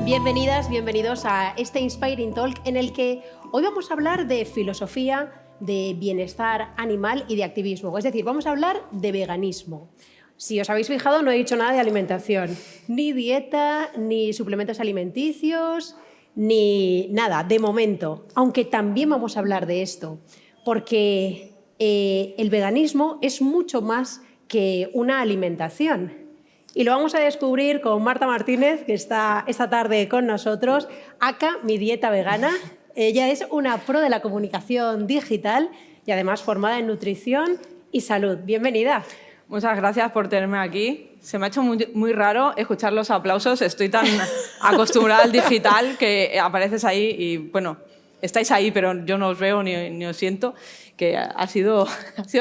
Bienvenidas, bienvenidos a este Inspiring Talk en el que hoy vamos a hablar de filosofía, de bienestar animal y de activismo. Es decir, vamos a hablar de veganismo. Si os habéis fijado, no he dicho nada de alimentación, ni dieta, ni suplementos alimenticios, ni nada, de momento. Aunque también vamos a hablar de esto, porque el veganismo es mucho más que una alimentación. Y lo vamos a descubrir con Marta Martínez, que está esta tarde con nosotros, aka Mi Dieta Vegana. Ella es una pro de la comunicación digital y además formada en nutrición y salud. Bienvenida. Muchas gracias por tenerme aquí. Se me ha hecho muy raro escuchar los aplausos. Estoy tan acostumbrada al digital que apareces ahí y, bueno, estáis ahí, pero yo no os veo ni os siento, que ha sido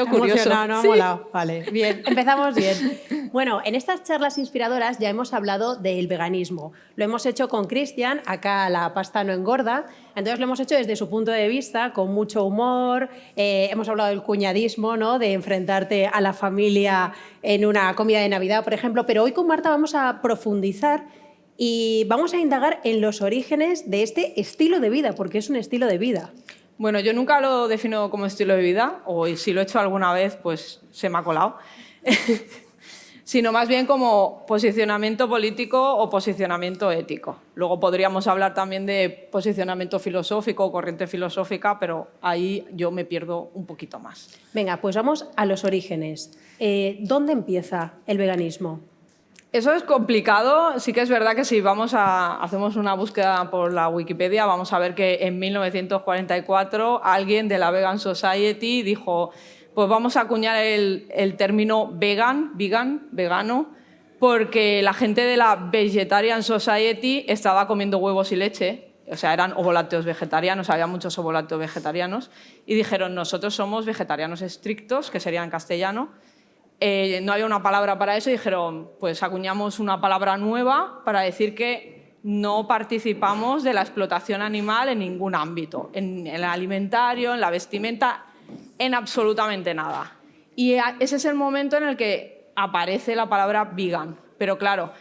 curioso. ¿No? Sí. Molado. Vale, bien, empezamos bien. Bueno, en estas charlas inspiradoras ya hemos hablado del veganismo. Lo hemos hecho con Cristian, acá la pasta no engorda. Entonces lo hemos hecho desde su punto de vista, con mucho humor. Hemos hablado del cuñadismo, ¿no? De enfrentarte a la familia en una comida de Navidad, por ejemplo. Pero hoy con Marta vamos a profundizar y vamos a indagar en los orígenes de este estilo de vida, porque es un estilo de vida. Bueno, yo nunca lo defino como estilo de vida, o si lo he hecho alguna vez, pues se me ha colado, sino más bien como posicionamiento político o posicionamiento ético. Luego podríamos hablar también de posicionamiento filosófico o corriente filosófica, pero ahí yo me pierdo un poquito más. Venga, pues vamos a los orígenes. ¿Dónde empieza el veganismo? Eso es complicado. Sí que es verdad que si hacemos una búsqueda por la Wikipedia, vamos a ver que en 1944 alguien de la Vegan Society dijo, pues vamos a acuñar el término vegano, porque la gente de la Vegetarian Society estaba comiendo huevos y leche, o sea, eran ovolácteos vegetarianos, había muchos ovolácteos vegetarianos, y dijeron, nosotros somos vegetarianos estrictos, que sería en castellano. No había una palabra para eso y dijeron, pues acuñamos una palabra nueva para decir que no participamos de la explotación animal en ningún ámbito, en el alimentario, en la vestimenta, en absolutamente nada. Y ese es el momento en el que aparece la palabra vegan. Pero claro,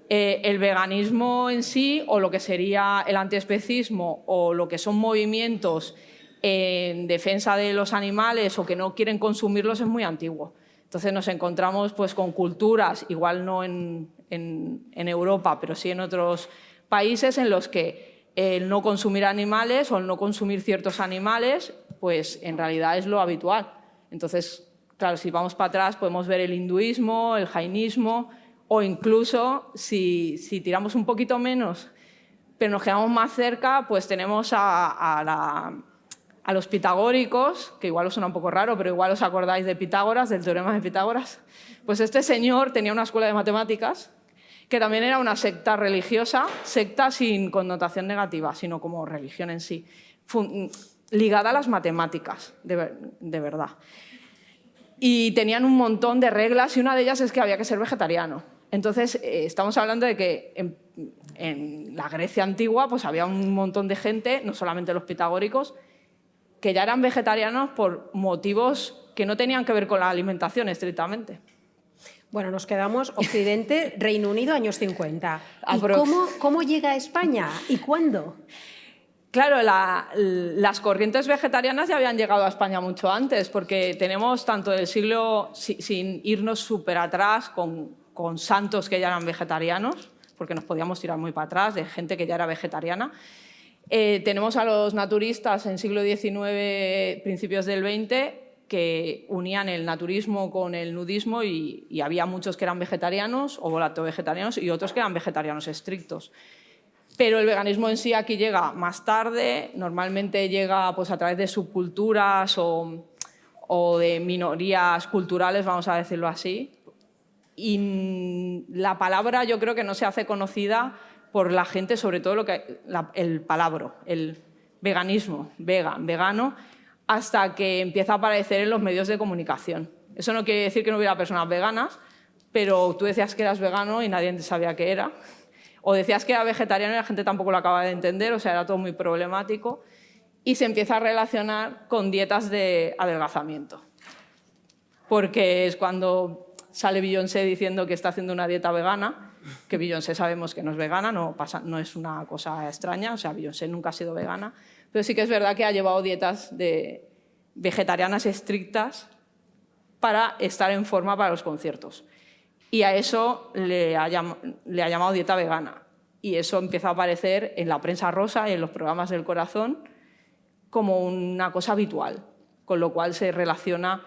el veganismo en sí, o lo que sería el antiespecismo, o lo que son movimientos en defensa de los animales o que no quieren consumirlos, es muy antiguo. Entonces nos encontramos pues, con culturas, igual no en Europa, pero sí en otros países en los que el no consumir animales o el no consumir ciertos animales, pues en realidad es lo habitual. Entonces, claro, si vamos para atrás podemos ver el hinduismo, el jainismo, o incluso, si tiramos un poquito menos, pero nos quedamos más cerca, pues tenemos a los pitagóricos, que igual os suena un poco raro, pero igual os acordáis de Pitágoras, del teorema de Pitágoras. Pues este señor tenía una escuela de matemáticas que también era una secta religiosa, secta sin connotación negativa, sino como religión en sí, ligada a las matemáticas, de verdad. Y tenían un montón de reglas y una de ellas es que había que ser vegetariano. Entonces, estamos hablando de que en la Grecia antigua pues había un montón de gente, no solamente los pitagóricos, que ya eran vegetarianos por motivos que no tenían que ver con la alimentación estrictamente. Bueno, nos quedamos Occidente, Reino Unido, años 50. ¿Y cómo llega a España? ¿Y cuándo? Claro, las corrientes vegetarianas ya habían llegado a España mucho antes, porque tenemos tanto del siglo, sin irnos súper atrás, con santos que ya eran vegetarianos, porque nos podíamos tirar muy para atrás, de gente que ya era vegetariana. Tenemos a los naturistas en siglo XIX, principios del XX, que unían el naturismo con el nudismo y había muchos que eran vegetarianos o volacto-vegetarianos y otros que eran vegetarianos estrictos. Pero el veganismo en sí aquí llega más tarde, normalmente llega pues, a través de subculturas o de minorías culturales, vamos a decirlo así. Y la palabra yo creo que no se hace conocida por la gente, sobre todo el palabro, el veganismo, vegano, hasta que empieza a aparecer en los medios de comunicación. Eso no quiere decir que no hubiera personas veganas, pero tú decías que eras vegano y nadie sabía qué era. O decías que era vegetariano y la gente tampoco lo acaba de entender, o sea, era todo muy problemático. Y se empieza a relacionar con dietas de adelgazamiento. Porque es cuando sale Beyoncé diciendo que está haciendo una dieta vegana, que Beyoncé sabemos que no es vegana, no es una cosa extraña, o sea, Beyoncé nunca ha sido vegana, pero sí que es verdad que ha llevado dietas vegetarianas estrictas para estar en forma para los conciertos. Y a eso le ha llamado dieta vegana. Y eso empieza a aparecer en la prensa rosa y en los programas del corazón como una cosa habitual, con lo cual se relaciona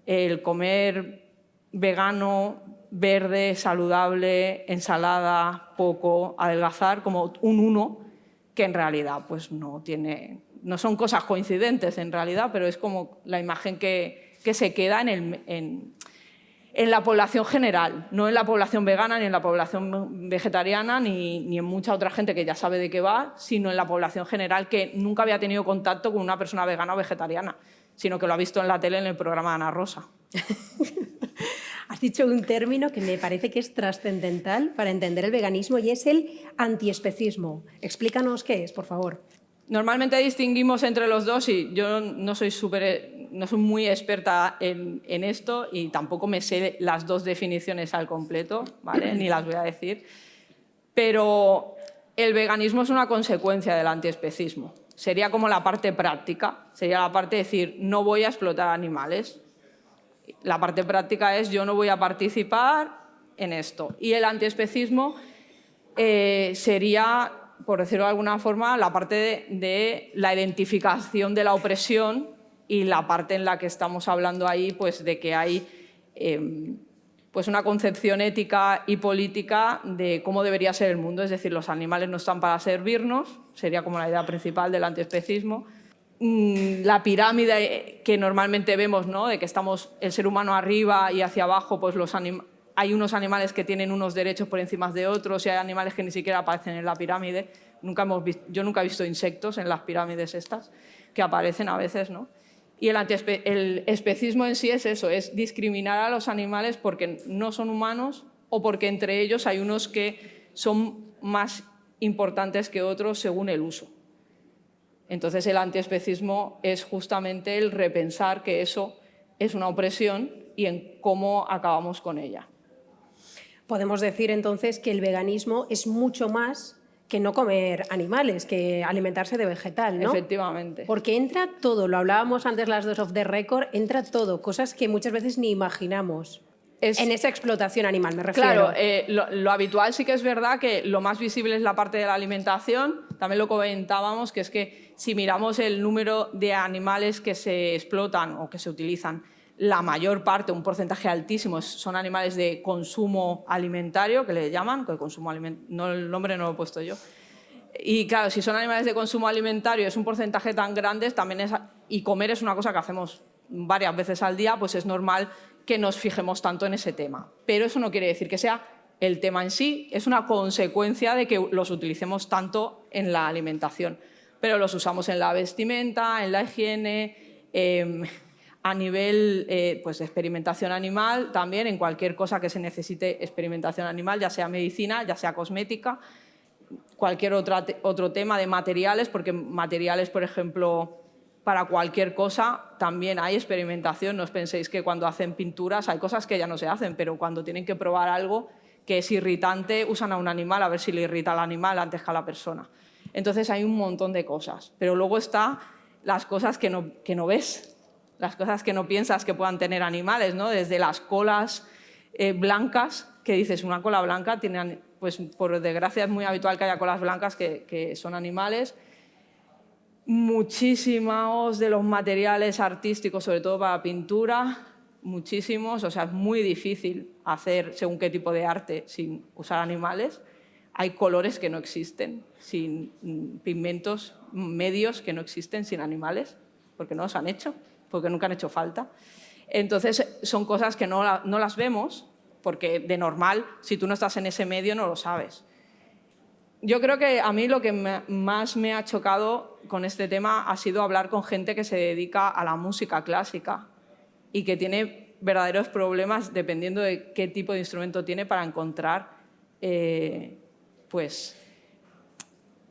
el comer vegano, verde, saludable, ensalada, poco, adelgazar, como un uno, que en realidad pues, no son cosas coincidentes en realidad, pero es como la imagen que se queda en la población general, no en la población vegana, ni en la población vegetariana, ni en mucha otra gente que ya sabe de qué va, sino en la población general que nunca había tenido contacto con una persona vegana o vegetariana, sino que lo ha visto en la tele en el programa de Ana Rosa. Has dicho un término que me parece que es trascendental para entender el veganismo y es el antiespecismo. Explícanos qué es, por favor. Normalmente distinguimos entre los dos y yo no soy muy experta en esto y tampoco me sé las dos definiciones al completo, ¿vale? Ni las voy a decir. Pero el veganismo es una consecuencia del antiespecismo. Sería como la parte práctica, sería la parte de decir no voy a explotar animales. La parte práctica es yo no voy a participar en esto. Y el antiespecismo sería, por decirlo de alguna forma, la parte de la identificación de la opresión y la parte en la que estamos hablando ahí pues, de que hay pues una concepción ética y política de cómo debería ser el mundo. Es decir, los animales no están para servirnos, sería como la idea principal del antiespecismo. La pirámide que normalmente vemos, ¿no? De que estamos el ser humano arriba y hacia abajo, pues hay unos animales que tienen unos derechos por encima de otros y hay animales que ni siquiera aparecen en la pirámide. Yo nunca he visto insectos en las pirámides estas, que aparecen a veces, ¿no? Y el especismo en sí es eso, es discriminar a los animales porque no son humanos o porque entre ellos hay unos que son más importantes que otros según el uso. Entonces el antiespecismo es justamente el repensar que eso es una opresión y en cómo acabamos con ella. Podemos decir entonces que el veganismo es mucho más que no comer animales, que alimentarse de vegetal, ¿no? Efectivamente. Porque entra todo, lo hablábamos antes las dos off the record, entra todo, cosas que muchas veces ni imaginamos. En esa explotación animal, me refiero. Claro, lo habitual sí que es verdad que lo más visible es la parte de la alimentación. También lo comentábamos, que es que si miramos el número de animales que se explotan o que se utilizan, la mayor parte, un porcentaje altísimo, son animales de consumo alimentario, que le llaman, que el nombre no lo he puesto yo. Y claro, si son animales de consumo alimentario, es un porcentaje tan grande, y comer es una cosa que hacemos varias veces al día, pues es normal que nos fijemos tanto en ese tema. Pero eso no quiere decir que sea el tema en sí, es una consecuencia de que los utilicemos tanto en la alimentación. Pero los usamos en la vestimenta, en la higiene, a nivel pues, de experimentación animal, también en cualquier cosa que se necesite experimentación animal, ya sea medicina, ya sea cosmética, cualquier otro tema de materiales, porque materiales, por ejemplo, para cualquier cosa también hay experimentación. No os penséis que cuando hacen pinturas hay cosas que ya no se hacen, pero cuando tienen que probar algo que es irritante, usan a un animal a ver si le irrita al animal antes que a la persona. Entonces hay un montón de cosas, pero luego están las cosas que no ves, las cosas que no piensas que puedan tener animales, ¿no? Desde las colas blancas, que dices, una cola blanca tiene, pues por desgracia es muy habitual que haya colas blancas que son animales. Muchísimos de los materiales artísticos, sobre todo para pintura, muchísimos, o sea, es muy difícil hacer según qué tipo de arte sin usar animales. Hay colores que no existen, sin pigmentos medios que no existen sin animales, porque no los han hecho, porque nunca han hecho falta. Entonces, son cosas que no las vemos, porque de normal, si tú no estás en ese medio, no lo sabes. Yo creo que a mí lo que más me ha chocado con este tema ha sido hablar con gente que se dedica a la música clásica y que tiene verdaderos problemas dependiendo de qué tipo de instrumento tiene para encontrar, pues,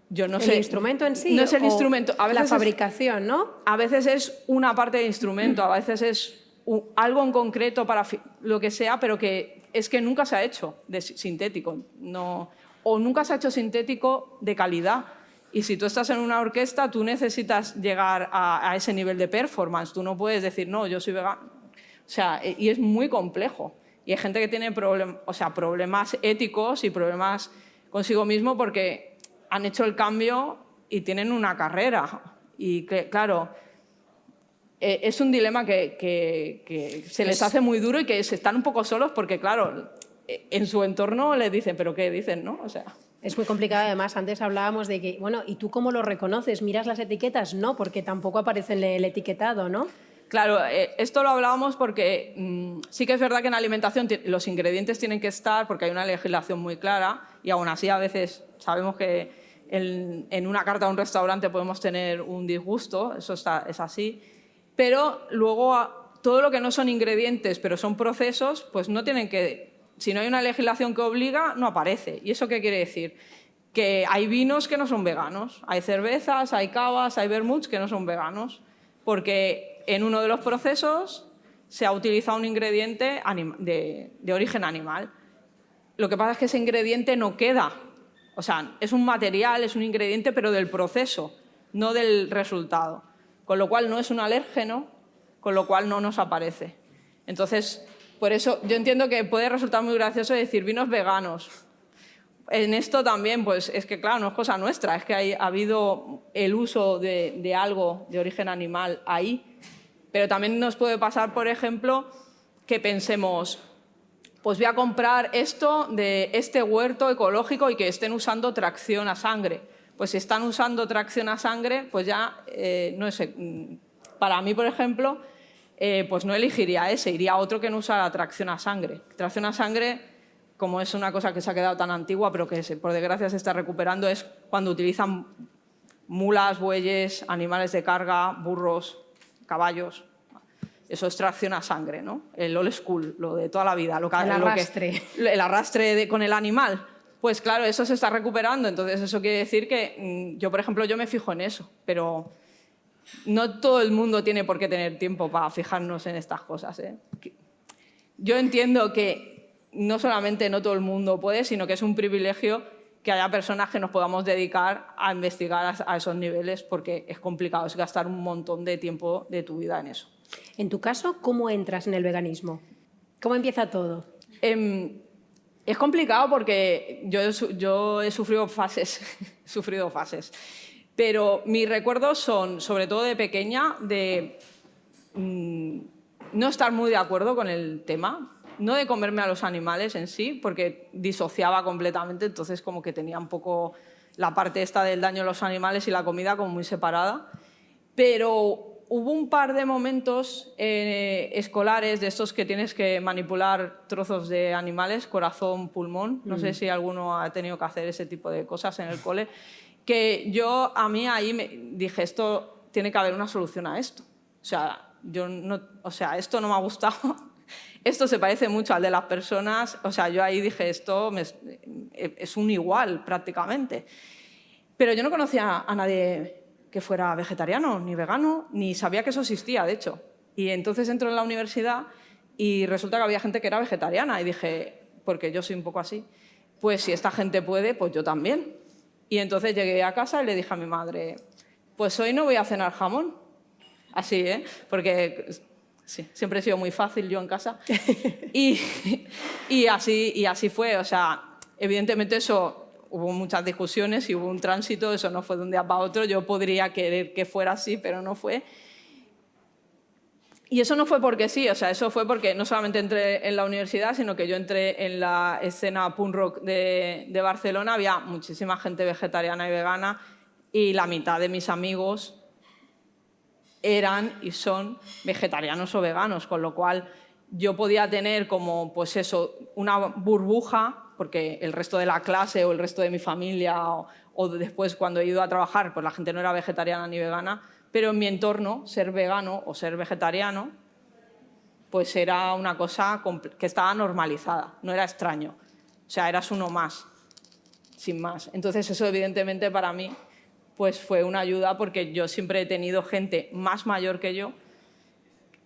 yo no sé. ¿El instrumento en sí? No es el instrumento. A veces la fabricación, ¿no? A veces es una parte del instrumento, a veces es algo en concreto para lo que sea, pero que es que nunca se ha hecho de sintético, no, o nunca se ha hecho sintético de calidad. Y si tú estás en una orquesta, tú necesitas llegar a ese nivel de performance. Tú no puedes decir, no, yo soy vegano. O sea, y es muy complejo. Y hay gente que tiene problemas éticos y problemas consigo mismo porque han hecho el cambio y tienen una carrera. Y que, claro, es un dilema que se les hace muy duro y que se están un poco solos porque, claro, en su entorno les dicen, ¿pero qué dicen, no? O sea... Es muy complicado, además, antes hablábamos de que, bueno, ¿y tú cómo lo reconoces? ¿Miras las etiquetas? No, porque tampoco aparece en el etiquetado, ¿no? Claro, esto lo hablábamos porque sí que es verdad que en alimentación los ingredientes tienen que estar porque hay una legislación muy clara y aún así a veces sabemos que en una carta a un restaurante podemos tener un disgusto, eso es así, pero luego todo lo que no son ingredientes pero son procesos, pues no tienen que... Si no hay una legislación que obliga, no aparece. ¿Y eso qué quiere decir? Que hay vinos que no son veganos, hay cervezas, hay cavas, hay vermuts que no son veganos, porque en uno de los procesos se ha utilizado un ingrediente de origen animal. Lo que pasa es que ese ingrediente no queda. O sea, es un material, es un ingrediente, pero del proceso, no del resultado. Con lo cual no es un alérgeno, con lo cual no nos aparece. Entonces... Por eso yo entiendo que puede resultar muy gracioso decir vinos veganos. En esto también, pues es que claro, no es cosa nuestra, es que ha habido el uso de algo de origen animal ahí. Pero también nos puede pasar, por ejemplo, que pensemos, pues voy a comprar esto de este huerto ecológico y que estén usando tracción a sangre. Pues si están usando tracción a sangre, pues ya, no sé, para mí, por ejemplo... pues no elegiría ese, iría a otro que no usa la tracción a sangre. Tracción a sangre, como es una cosa que se ha quedado tan antigua, pero que por desgracia se está recuperando, es cuando utilizan mulas, bueyes, animales de carga, burros, caballos. Eso es tracción a sangre, ¿no? El old school, lo de toda la vida. El arrastre. El arrastre con el animal. Pues claro, eso se está recuperando, entonces eso quiere decir que yo, por ejemplo, yo me fijo en eso, pero... No todo el mundo tiene por qué tener tiempo para fijarnos en estas cosas, ¿eh? Yo entiendo que no solamente no todo el mundo puede, sino que es un privilegio que haya personas que nos podamos dedicar a investigar a esos niveles porque es complicado, es gastar un montón de tiempo de tu vida en eso. En tu caso, ¿cómo entras en el veganismo? ¿Cómo empieza todo? Es complicado porque yo he sufrido fases, pero mis recuerdos son, sobre todo de pequeña, de no estar muy de acuerdo con el tema, no de comerme a los animales en sí, porque disociaba completamente, entonces como que tenía un poco la parte esta del daño a los animales y la comida como muy separada, pero hubo un par de momentos escolares de estos que tienes que manipular trozos de animales, corazón, pulmón, no sé si alguno ha tenido que hacer ese tipo de cosas en el cole, que a mí ahí me dije, esto tiene que haber una solución a esto. O sea, esto no me ha gustado, esto se parece mucho al de las personas, o sea, yo ahí dije, esto es un igual prácticamente. Pero yo no conocía a nadie que fuera vegetariano, ni vegano, ni sabía que eso existía, de hecho. Y entonces entro en la universidad y resulta que había gente que era vegetariana y dije, porque yo soy un poco así, pues si esta gente puede, pues yo también. Y entonces llegué a casa y le dije a mi madre, pues hoy no voy a cenar jamón. Así, ¿eh? Porque sí, siempre he sido muy fácil yo en casa. y así fue. O sea, evidentemente eso, hubo muchas discusiones y hubo un tránsito, eso no fue de un día para otro. Yo podría querer que fuera así, pero no fue. Y eso no fue porque sí, o sea, eso fue porque no solamente entré en la universidad, sino que yo entré en la escena punk rock de Barcelona, había muchísima gente vegetariana y vegana y la mitad de mis amigos eran y son vegetarianos o veganos, con lo cual yo podía tener como, pues eso, una burbuja, porque el resto de la clase o el resto de mi familia o después cuando he ido a trabajar, pues la gente no era vegetariana ni vegana, pero en mi entorno, ser vegano o ser vegetariano, pues era una cosa que estaba normalizada, no era extraño. O sea, eras uno más, sin más. Entonces eso evidentemente para mí pues fue una ayuda porque yo siempre he tenido gente más mayor que yo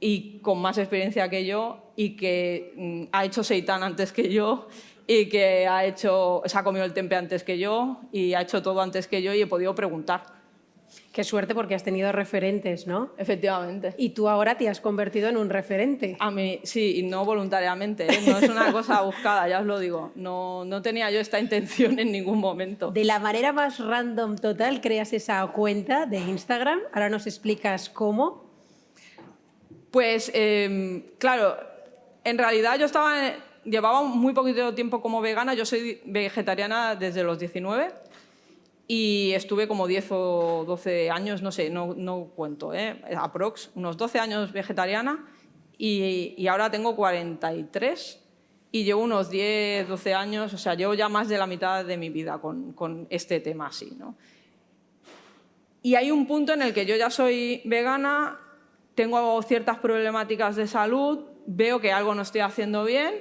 y con más experiencia que yo y que ha hecho seitán antes que yo y que se ha comido el tempe antes que yo y ha hecho todo antes que yo y he podido preguntar. Qué suerte porque has tenido referentes, ¿no? Efectivamente. Y tú ahora te has convertido en un referente. A mí, sí, y no voluntariamente, ¿eh? No es una cosa buscada, ya os lo digo. No tenía yo esta intención en ningún momento. De la manera más random total creas esa cuenta de Instagram. Ahora nos explicas cómo. Pues, claro, en realidad llevaba muy poquito tiempo como vegana. Yo soy vegetariana desde los 19 y estuve como 10 o 12 años, no sé, no cuento, aprox, unos 12 años vegetariana y ahora tengo 43 y llevo unos 10, 12 años, o sea, llevo ya más de la mitad de mi vida con este tema así, ¿no? Y hay un punto en el que yo ya soy vegana, tengo ciertas problemáticas de salud, veo que algo no estoy haciendo bien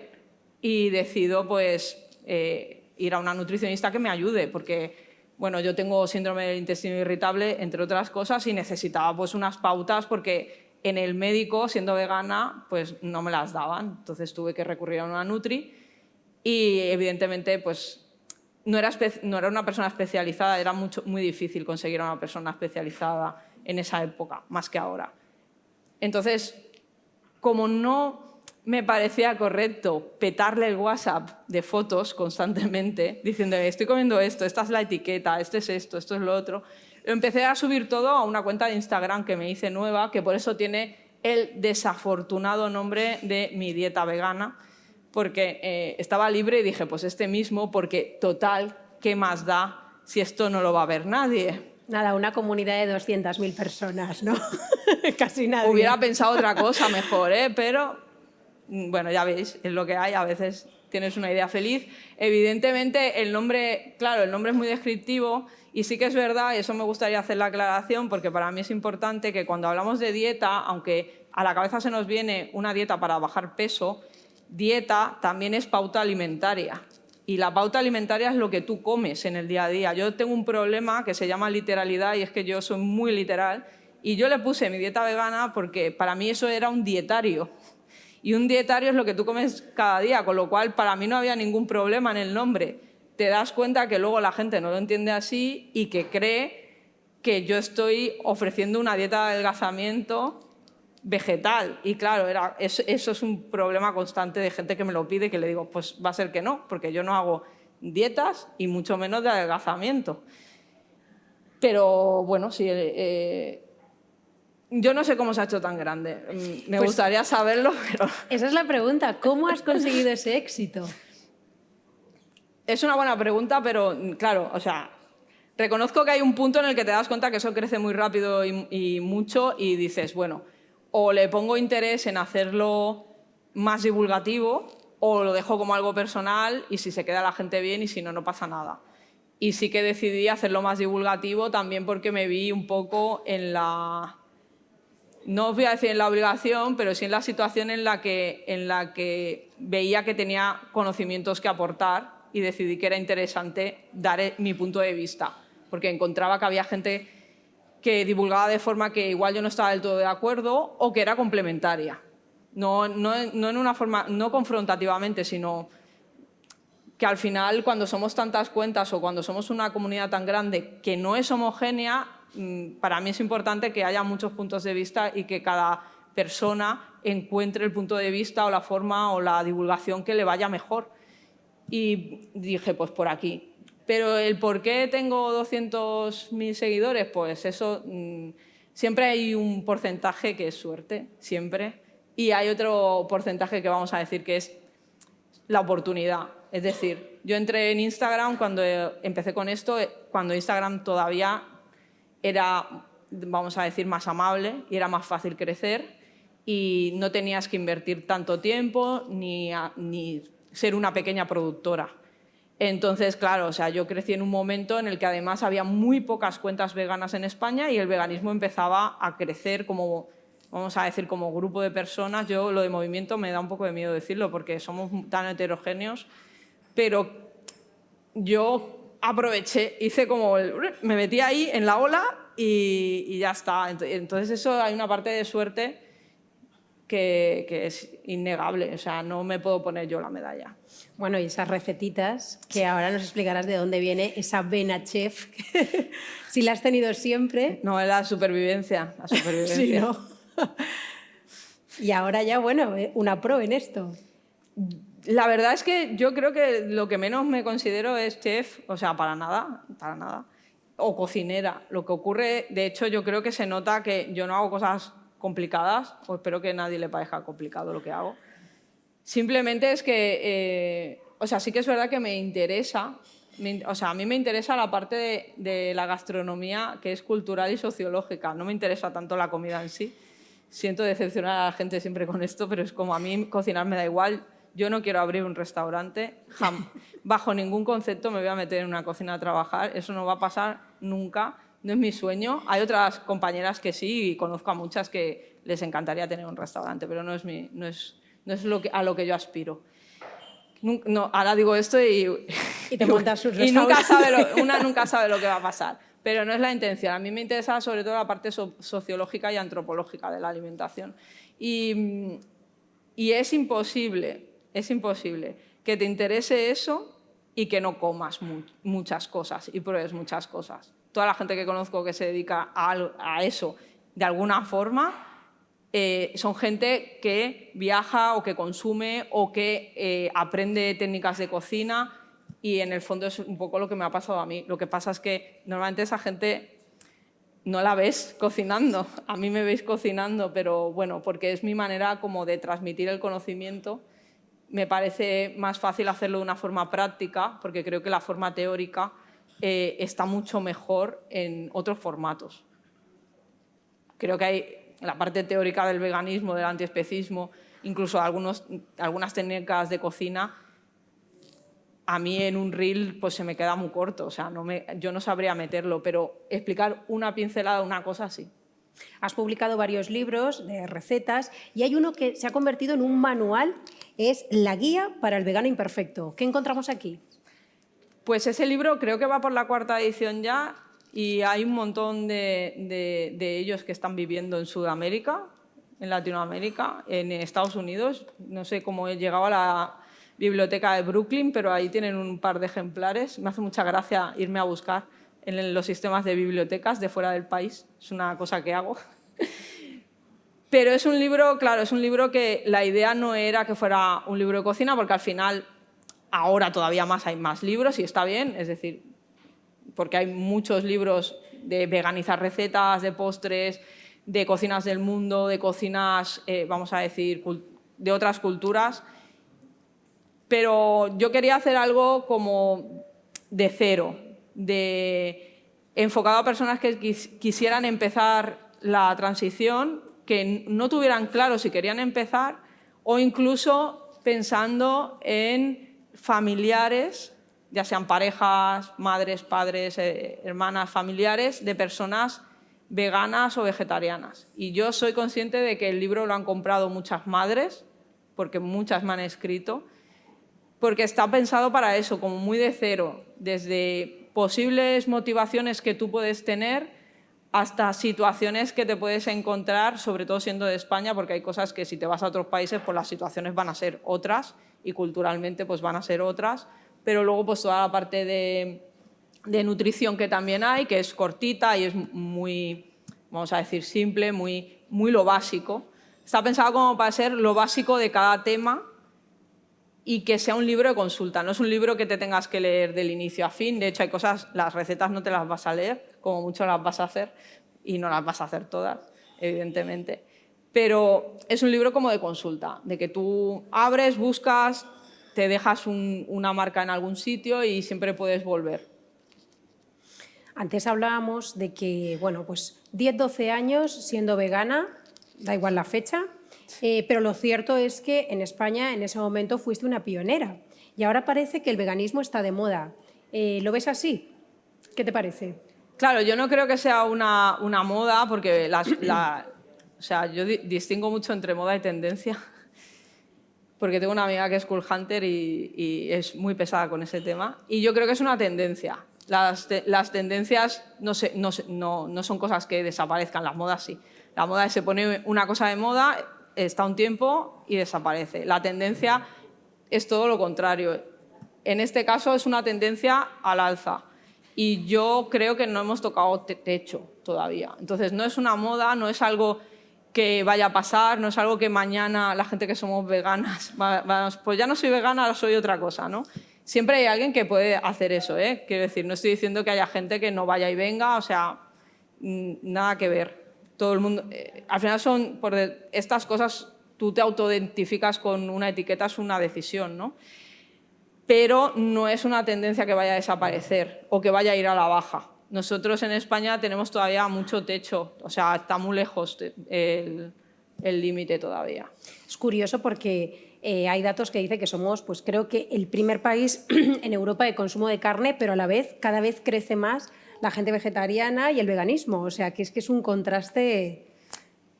y decido pues ir a una nutricionista que me ayude, porque bueno, yo tengo síndrome del intestino irritable, entre otras cosas, y necesitaba pues unas pautas porque en el médico, siendo vegana, pues no me las daban. Entonces tuve que recurrir a una nutri y evidentemente pues no era una persona especializada, era muy difícil conseguir a una persona especializada en esa época, más que ahora. Entonces, como no me parecía correcto petarle el WhatsApp de fotos constantemente, diciéndole, estoy comiendo esto, esta es la etiqueta, este es esto es lo otro, lo empecé a subir todo a una cuenta de Instagram que me hice nueva, que por eso tiene el desafortunado nombre de Mi Dieta Vegana, porque estaba libre y dije, pues este mismo, porque total, ¿qué más da si esto no lo va a ver nadie? Nada, una comunidad de 200.000 personas, ¿no? Casi nadie. Hubiera pensado otra cosa mejor, pero bueno, ya veis, es lo que hay, a veces tienes una idea feliz. Evidentemente, el nombre, claro, el nombre es muy descriptivo y sí que es verdad, y eso me gustaría hacer la aclaración, porque para mí es importante que cuando hablamos de dieta, aunque a la cabeza se nos viene una dieta para bajar peso, dieta también es pauta alimentaria. Y la pauta alimentaria es lo que tú comes en el día a día. Yo tengo un problema que se llama literalidad y es que yo soy muy literal y yo le puse Mi Dieta Vegana porque para mí eso era un dietario. Y un dietario es lo que tú comes cada día, con lo cual para mí no había ningún problema en el nombre. Te das cuenta que luego la gente no lo entiende así y que cree que yo estoy ofreciendo una dieta de adelgazamiento vegetal. Y claro, eso es un problema constante de gente que me lo pide y que le digo, pues va a ser que no, porque yo no hago dietas y mucho menos de adelgazamiento. Pero bueno, sí... yo no sé cómo se ha hecho tan grande. Me gustaría saberlo, pero... Esa es la pregunta. ¿Cómo has conseguido ese éxito? Es una buena pregunta, pero claro, o sea, reconozco que hay un punto en el que te das cuenta que eso crece muy rápido y mucho y dices, bueno, o le pongo interés en hacerlo más divulgativo o lo dejo como algo personal y si se queda la gente bien y si no, no pasa nada. Y sí que decidí hacerlo más divulgativo también porque me vi un poco en la... No os voy a decir en la obligación, pero sí en la situación en la que veía que tenía conocimientos que aportar y decidí que era interesante dar mi punto de vista, porque encontraba que había gente que divulgaba de forma que igual yo no estaba del todo de acuerdo o que era complementaria. No en una forma, no confrontativamente, sino que al final cuando somos tantas cuentas o cuando somos una comunidad tan grande que no es homogénea, para mí es importante que haya muchos puntos de vista y que cada persona encuentre el punto de vista o la forma o la divulgación que le vaya mejor. Y dije, pues por aquí. Pero el por qué tengo 200.000 seguidores, pues eso, siempre hay un porcentaje que es suerte, siempre. Y hay otro porcentaje que vamos a decir que es la oportunidad. Es decir, yo entré en Instagram cuando empecé con esto, cuando Instagram todavía era, vamos a decir, más amable y era más fácil crecer y no tenías que invertir tanto tiempo ni ser una pequeña productora. Entonces, claro, o sea, yo crecí en un momento en el que además había muy pocas cuentas veganas en España y el veganismo empezaba a crecer como, vamos a decir, como grupo de personas. Yo lo de movimiento me da un poco de miedo decirlo porque somos tan heterogéneos, pero yo aproveché, me metí ahí en la ola y ya está. Entonces eso hay una parte de suerte que es innegable. O sea, no me puedo poner yo la medalla. Bueno, y esas recetitas, que ahora nos explicarás de dónde viene esa vena chef, si la has tenido siempre. No, es la supervivencia. La supervivencia. Sí, ¿no? Y ahora ya, bueno, una pro en esto. La verdad es que yo creo que lo que menos me considero es chef, o sea, para nada, o cocinera. Lo que ocurre, de hecho, yo creo que se nota que yo no hago cosas complicadas, o espero que a nadie le parezca complicado lo que hago. Simplemente es que, o sea, sí que es verdad que me interesa, o sea, a mí me interesa la parte de la gastronomía que es cultural y sociológica, no me interesa tanto la comida en sí. Siento decepcionar a la gente siempre con esto, pero es como a mí cocinar me da igual. Yo no quiero abrir un restaurante, bajo ningún concepto me voy a meter en una cocina a trabajar, eso no va a pasar nunca, no es mi sueño. Hay otras compañeras que sí, y conozco a muchas que les encantaría tener un restaurante, pero no es a lo que yo aspiro. No, ahora digo esto y te montas un y una nunca sabe lo que va a pasar, pero no es la intención. A mí me interesa sobre todo la parte sociológica y antropológica de la alimentación. Y es imposible que te interese eso y que no comas muchas cosas y pruebes muchas cosas. Toda la gente que conozco que se dedica a eso de alguna forma son gente que viaja o que consume o que aprende técnicas de cocina, y en el fondo es un poco lo que me ha pasado a mí. Lo que pasa es que normalmente esa gente no la ves cocinando. A mí me veis cocinando, pero bueno, porque es mi manera como de transmitir el conocimiento. Me parece más fácil hacerlo de una forma práctica, porque creo que la forma teórica está mucho mejor en otros formatos. Creo que hay la parte teórica del veganismo, del antiespecismo, incluso algunas técnicas de cocina, a mí en un reel pues se me queda muy corto, o sea, yo no sabría meterlo, pero explicar una pincelada, una cosa, sí. Has publicado varios libros de recetas y hay uno que se ha convertido en un manual, es La guía para el vegano imperfecto. ¿Qué encontramos aquí? Pues ese libro creo que va por la 4ª edición ya, y hay un montón de ellos que están viviendo en Sudamérica, en Latinoamérica, en Estados Unidos. No sé cómo he llegado a la biblioteca de Brooklyn, pero ahí tienen un par de ejemplares. Me hace mucha gracia irme a buscar en los sistemas de bibliotecas de fuera del país. Es una cosa que hago. Pero es un libro, claro, es un libro que la idea no era que fuera un libro de cocina, porque al final, ahora todavía más hay más libros y está bien, es decir, porque hay muchos libros de veganizar recetas, de postres, de cocinas del mundo, de cocinas, vamos a decir, de otras culturas. Pero yo quería hacer algo como de cero, enfocado a personas que quisieran empezar la transición, que no tuvieran claro si querían empezar, o incluso pensando en familiares, ya sean parejas, madres, padres, hermanas, familiares de personas veganas o vegetarianas. Y yo soy consciente de que el libro lo han comprado muchas madres, porque muchas me han escrito, porque está pensado para eso, como muy de cero, desde posibles motivaciones que tú puedes tener hasta situaciones que te puedes encontrar, sobre todo siendo de España, porque hay cosas que si te vas a otros países, pues las situaciones van a ser otras y culturalmente pues van a ser otras, pero luego pues toda la parte de nutrición que también hay, que es cortita y es muy, vamos a decir, simple, muy lo básico. Está pensado como para ser lo básico de cada tema y que sea un libro de consulta. No es un libro que te tengas que leer del inicio a fin. De hecho, hay cosas, las recetas no te las vas a leer, como mucho las vas a hacer, y no las vas a hacer todas, evidentemente. Pero es un libro como de consulta, de que tú abres, buscas, te dejas una marca en algún sitio y siempre puedes volver. Antes hablábamos de que, bueno, pues 10-12 años siendo vegana, da igual la fecha, pero lo cierto es que en España en ese momento fuiste una pionera y ahora parece que el veganismo está de moda. ¿Lo ves así? ¿Qué te parece? Claro, yo no creo que sea una moda, porque o sea, yo distingo mucho entre moda y tendencia, porque tengo una amiga que es cool hunter y es muy pesada con ese tema, y yo creo que es una tendencia. Las tendencias no son cosas que desaparezcan, las modas sí. La moda es se pone una cosa de moda, está un tiempo y desaparece. La tendencia es todo lo contrario. En este caso es una tendencia al alza y yo creo que no hemos tocado techo todavía. Entonces no es una moda, no es algo que vaya a pasar, no es algo que mañana la gente que somos veganas, pues ya no soy vegana, ahora soy otra cosa, ¿no? Siempre hay alguien que puede hacer eso, ¿eh? Quiero decir, no estoy diciendo que haya gente que no vaya y venga, o sea, nada que ver. Todo el mundo, al final son, por estas cosas, tú te autoidentificas con una etiqueta, es una decisión, ¿no? Pero no es una tendencia que vaya a desaparecer o que vaya a ir a la baja. Nosotros en España tenemos todavía mucho techo, o sea, está muy lejos el límite todavía. Es curioso porque hay datos que dicen que somos, pues creo que el primer país en Europa de consumo de carne, pero a la vez cada vez crece más la gente vegetariana y el veganismo. O sea, que es un contraste.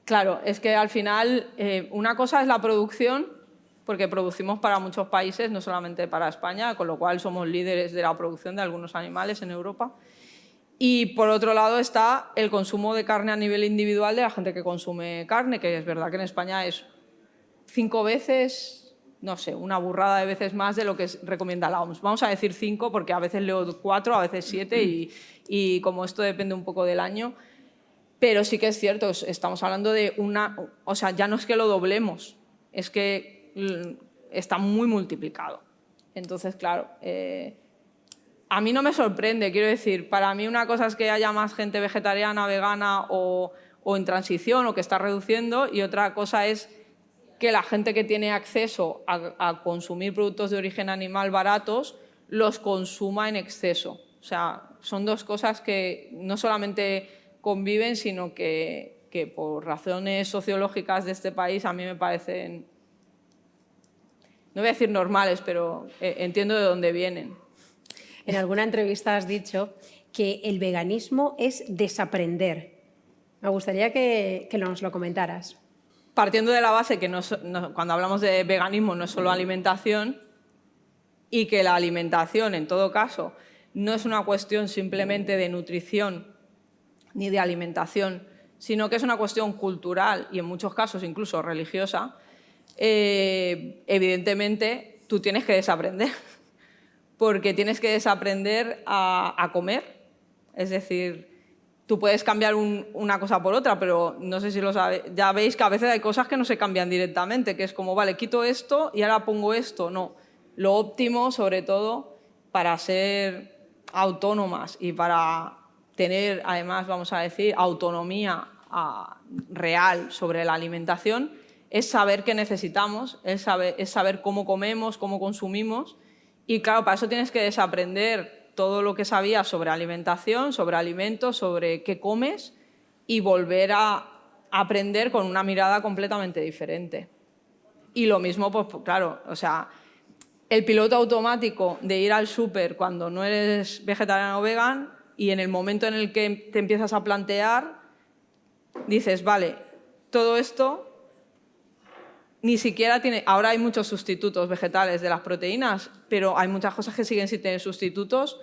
Claro, es que al final una cosa es la producción, porque producimos para muchos países, no solamente para España, con lo cual somos líderes de la producción de algunos animales en Europa. Y por otro lado está el consumo de carne a nivel individual de la gente que consume carne, que es verdad que en España es 5 veces, no sé, una burrada de veces más de lo que recomienda la OMS. Vamos a decir 5 porque a veces leo 4, a veces 7 y como esto depende un poco del año. Pero sí que es cierto, estamos hablando de o sea, ya no es que lo doblemos, es que está muy multiplicado. Entonces, claro, a mí no me sorprende, quiero decir, para mí una cosa es que haya más gente vegetariana, vegana o en transición o que está reduciendo y otra cosa es que la gente que tiene acceso a consumir productos de origen animal baratos los consuma en exceso. O sea, son dos cosas que no solamente conviven, sino que por razones sociológicas de este país a mí me parecen, no voy a decir normales, pero entiendo de dónde vienen. En alguna entrevista has dicho que el veganismo es desaprender. Me gustaría que nos lo comentaras. Partiendo de la base que cuando hablamos de veganismo no es solo alimentación y que la alimentación, en todo caso, no es una cuestión simplemente de nutrición ni de alimentación, sino que es una cuestión cultural y en muchos casos incluso religiosa, evidentemente tú tienes que desaprender. Porque tienes que desaprender a comer. Es decir, tú puedes cambiar una cosa por otra, pero no sé si lo sabéis, ya veis que a veces hay cosas que no se cambian directamente, que es como, vale, quito esto y ahora pongo esto. No, lo óptimo, sobre todo, para ser autónomas y para tener, además, vamos a decir, autonomía real sobre la alimentación, es saber qué necesitamos, es saber cómo comemos, cómo consumimos. Y claro, para eso tienes que desaprender todo lo que sabías sobre alimentación, sobre alimentos, sobre qué comes y volver a aprender con una mirada completamente diferente. Y lo mismo, pues claro, o sea, el piloto automático de ir al súper cuando no eres vegetariano o vegan y en el momento en el que te empiezas a plantear, dices, vale, todo esto ni siquiera tiene... Ahora hay muchos sustitutos vegetales de las proteínas, pero hay muchas cosas que siguen sin tener sustitutos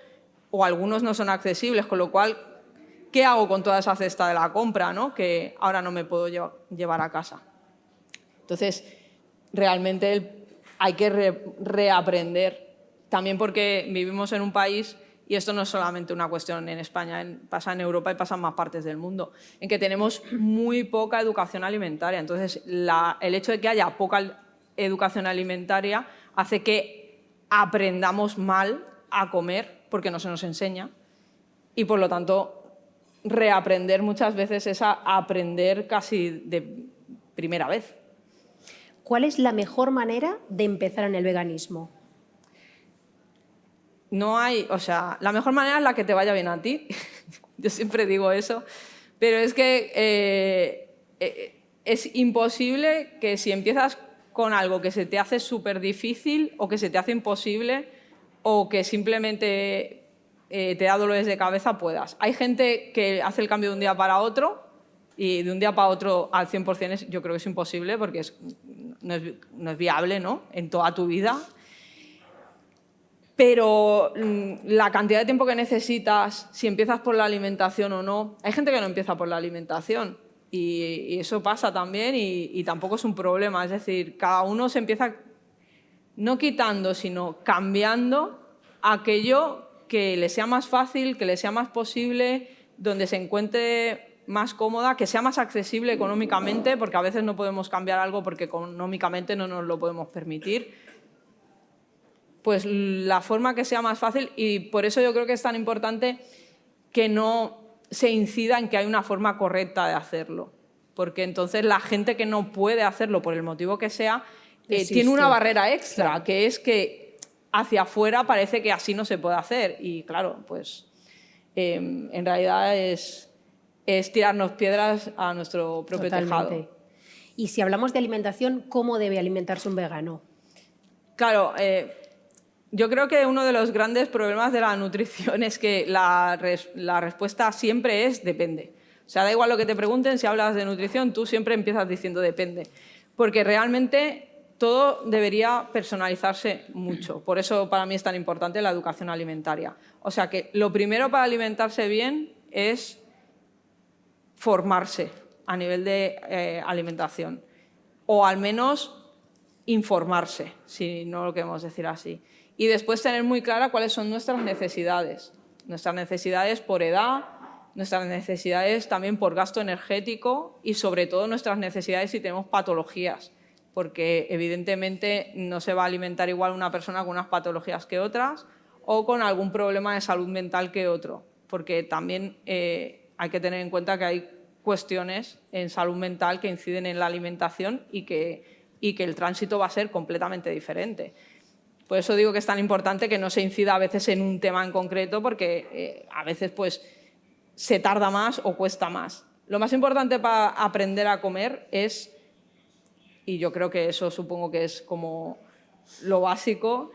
o algunos no son accesibles, con lo cual, ¿qué hago con toda esa cesta de la compra, ¿no? Que ahora no me puedo llevar a casa? Entonces, realmente hay que reaprender, también porque vivimos en un país, y esto no es solamente una cuestión en España, pasa en Europa y pasa en más partes del mundo, en que tenemos muy poca educación alimentaria. Entonces, el hecho de que haya poca educación alimentaria hace que aprendamos mal a comer, porque no se nos enseña, y por lo tanto, reaprender muchas veces es aprender casi de primera vez. ¿Cuál es la mejor manera de empezar en el veganismo? No hay, o sea, la mejor manera es la que te vaya bien a ti. Yo siempre digo eso. Pero es que es imposible que si empiezas con algo que se te hace súper difícil o que se te hace imposible o que simplemente te da dolores de cabeza, puedas. Hay gente que hace el cambio de un día para otro y de un día para otro al 100% yo creo que es imposible porque no es viable, ¿no? En toda tu vida. Pero la cantidad de tiempo que necesitas, si empiezas por la alimentación o no, hay gente que no empieza por la alimentación Y eso pasa también y tampoco es un problema. Es decir, cada uno se empieza no quitando, sino cambiando aquello que le sea más fácil, que le sea más posible, donde se encuentre más cómoda, que sea más accesible económicamente, porque a veces no podemos cambiar algo porque económicamente no nos lo podemos permitir. Pues la forma que sea más fácil, y por eso yo creo que es tan importante que no se incida en que hay una forma correcta de hacerlo, porque entonces la gente que no puede hacerlo por el motivo que sea tiene una barrera extra, claro, que es que hacia afuera parece que así no se puede hacer y claro, pues en realidad es tirarnos piedras a nuestro propio tejado. Y si hablamos de alimentación, ¿cómo debe alimentarse un vegano? Claro, yo creo que uno de los grandes problemas de la nutrición es que la respuesta siempre es depende. O sea, da igual lo que te pregunten, si hablas de nutrición, tú siempre empiezas diciendo depende. Porque realmente todo debería personalizarse mucho. Por eso para mí es tan importante la educación alimentaria. O sea que lo primero para alimentarse bien es formarse a nivel de alimentación. O al menos informarse, si no lo queremos decir así. Y después tener muy clara cuáles son nuestras necesidades. Nuestras necesidades por edad, nuestras necesidades también por gasto energético y sobre todo nuestras necesidades si tenemos patologías, porque evidentemente no se va a alimentar igual una persona con unas patologías que otras o con algún problema de salud mental que otro, porque también hay que tener en cuenta que hay cuestiones en salud mental que inciden en la alimentación y que el tránsito va a ser completamente diferente. Por eso digo que es tan importante que no se incida a veces en un tema en concreto porque a veces pues, se tarda más o cuesta más. Lo más importante para aprender a comer es, y yo creo que eso supongo que es como lo básico,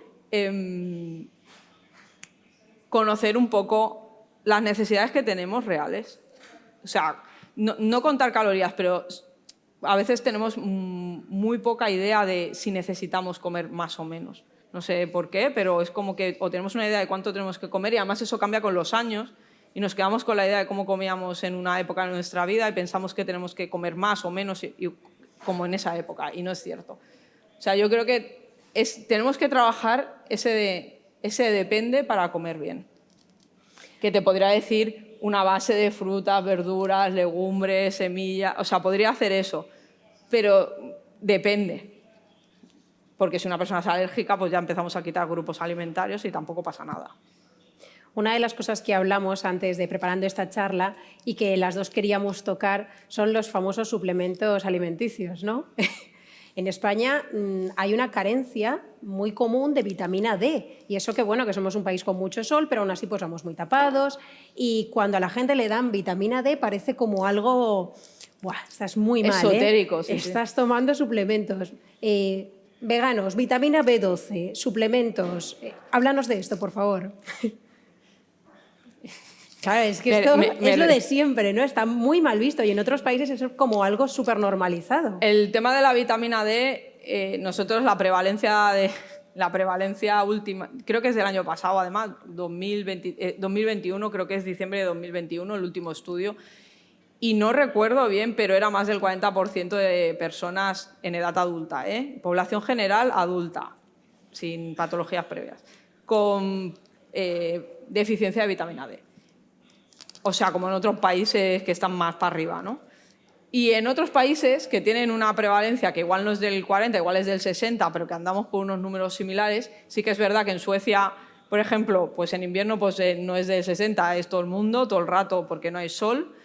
conocer un poco las necesidades que tenemos reales. O sea, no contar calorías, pero a veces tenemos muy poca idea de si necesitamos comer más o menos. No sé por qué, pero es como que o tenemos una idea de cuánto tenemos que comer y además eso cambia con los años y nos quedamos con la idea de cómo comíamos en una época de nuestra vida y pensamos que tenemos que comer más o menos como en esa época y no es cierto. O sea, yo creo que tenemos que trabajar ese depende para comer bien. Que te podría decir una base de frutas, verduras, legumbres, semillas, o sea, podría hacer eso, pero depende. Porque si una persona es alérgica, pues ya empezamos a quitar grupos alimentarios y tampoco pasa nada. Una de las cosas que hablamos antes de preparando esta charla y que las dos queríamos tocar son los famosos suplementos alimenticios, ¿no? En España hay una carencia muy común de vitamina D y eso que bueno que somos un país con mucho sol, pero aún así pues vamos muy tapados y cuando a la gente le dan vitamina D parece como algo, ¡buah! Estás muy mal, esotérico, sí, estás tomando suplementos. Veganos, vitamina B12, suplementos. Háblanos de esto, por favor. Claro, es que esto es lo de siempre, ¿no? Está muy mal visto y en otros países es como algo súper normalizado. El tema de la vitamina D, nosotros la prevalencia última, creo que es del año pasado, además, 2021, creo que es diciembre de 2021, el último estudio, y no recuerdo bien, pero era más del 40% de personas en edad adulta, población general adulta, sin patologías previas, con deficiencia de vitamina D. O sea, como en otros países que están más para arriba, ¿no? Y en otros países que tienen una prevalencia que igual no es del 40, igual es del 60, pero que andamos por unos números similares, sí que es verdad que en Suecia, por ejemplo, pues en invierno pues, no es del 60, es todo el mundo, todo el rato, porque no hay sol.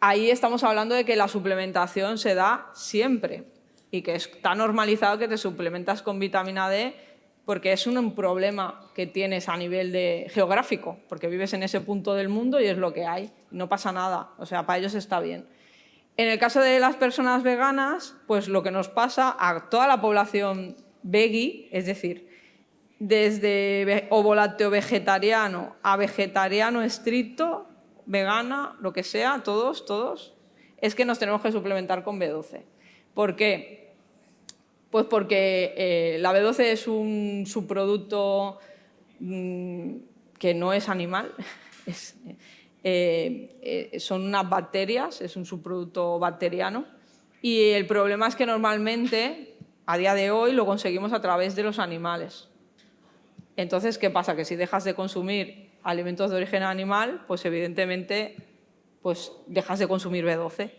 Ahí estamos hablando de que la suplementación se da siempre y que está normalizado que te suplementas con vitamina D porque es un problema que tienes a nivel geográfico, porque vives en ese punto del mundo y es lo que hay, no pasa nada, o sea, para ellos está bien. En el caso de las personas veganas, pues lo que nos pasa a toda la población veggie, es decir, desde ovo-lácteo vegetariano a vegetariano estricto, vegana, lo que sea, todos, es que nos tenemos que suplementar con B12. ¿Por qué? Pues porque la B12 es un subproducto que no es animal, son unas bacterias, es un subproducto bacteriano, y el problema es que normalmente, a día de hoy, lo conseguimos a través de los animales. Entonces, ¿qué pasa? Que si dejas de consumir alimentos de origen animal, pues evidentemente pues dejas de consumir B12.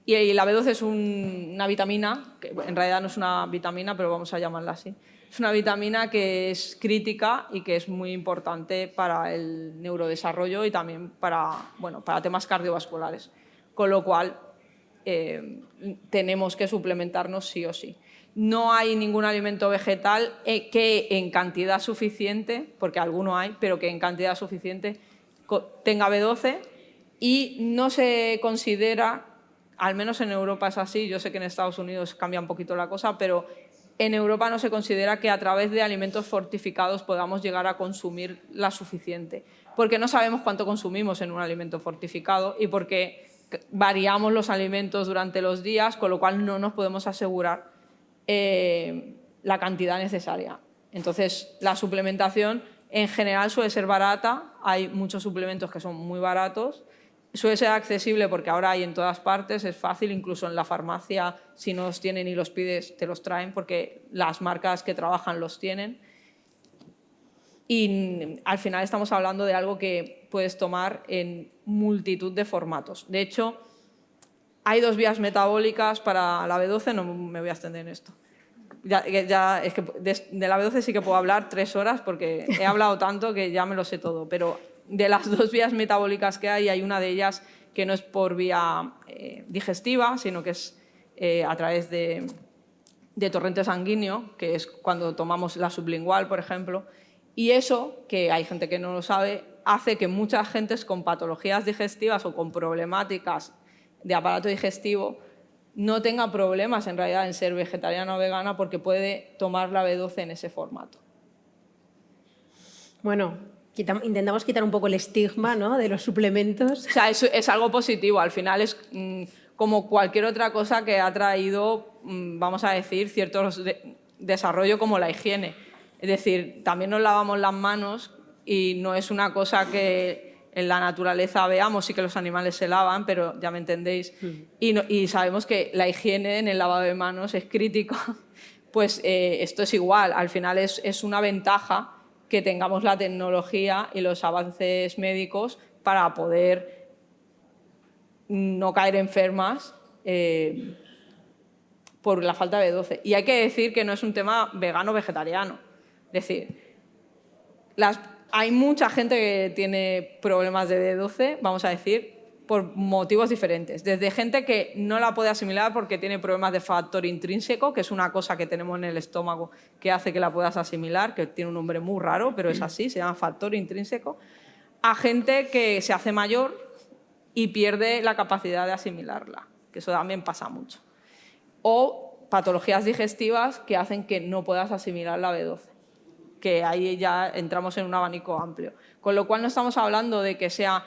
Y la B12 es una vitamina, que en realidad no es una vitamina, pero vamos a llamarla así. Es una vitamina que es crítica y que es muy importante para el neurodesarrollo y también para temas cardiovasculares. Con lo cual, tenemos que suplementarnos sí o sí. No hay ningún alimento vegetal que en cantidad suficiente, porque alguno hay, pero que en cantidad suficiente tenga B12 y no se considera, al menos en Europa es así, yo sé que en Estados Unidos cambia un poquito la cosa, pero en Europa no se considera que a través de alimentos fortificados podamos llegar a consumir la suficiente, porque no sabemos cuánto consumimos en un alimento fortificado y porque variamos los alimentos durante los días, con lo cual no nos podemos asegurar la cantidad necesaria. Entonces, la suplementación en general suele ser barata, hay muchos suplementos que son muy baratos, suele ser accesible porque ahora hay en todas partes, es fácil, incluso en la farmacia, si no los tienen y los pides, te los traen porque las marcas que trabajan los tienen. Y al final estamos hablando de algo que puedes tomar en multitud de formatos. De hecho, hay 2 vías metabólicas para la B12, no me voy a extender en esto. Es que de la B12 sí que puedo hablar 3 horas porque he hablado tanto que ya me lo sé todo, pero de las 2 vías metabólicas que hay una de ellas que no es por vía digestiva, sino que es a través de torrente sanguíneo, que es cuando tomamos la sublingual, por ejemplo, y eso, que hay gente que no lo sabe, hace que muchas gentes con patologías digestivas o con problemáticas de aparato digestivo no tenga problemas en realidad en ser vegetariana o vegana porque puede tomar la B12 en ese formato. Bueno, intentamos quitar un poco el estigma, ¿no?, de los suplementos. O sea, es algo positivo. Al final es como cualquier otra cosa que ha traído, vamos a decir, cierto desarrollo como la higiene. Es decir, también nos lavamos las manos y no es una cosa que en la naturaleza veamos, sí que los animales se lavan, pero ya me entendéis, y sabemos que la higiene en el lavado de manos es crítico, pues esto es igual, al final es una ventaja que tengamos la tecnología y los avances médicos para poder no caer enfermas por la falta de B12. Y hay que decir que no es un tema vegano-vegetariano, es decir, hay mucha gente que tiene problemas de B12, vamos a decir, por motivos diferentes. Desde gente que no la puede asimilar porque tiene problemas de factor intrínseco, que es una cosa que tenemos en el estómago que hace que la puedas asimilar, que tiene un nombre muy raro, pero es así, se llama factor intrínseco, a gente que se hace mayor y pierde la capacidad de asimilarla, que eso también pasa mucho. O patologías digestivas que hacen que no puedas asimilar la B12. Que ahí ya entramos en un abanico amplio. Con lo cual no estamos hablando de que sea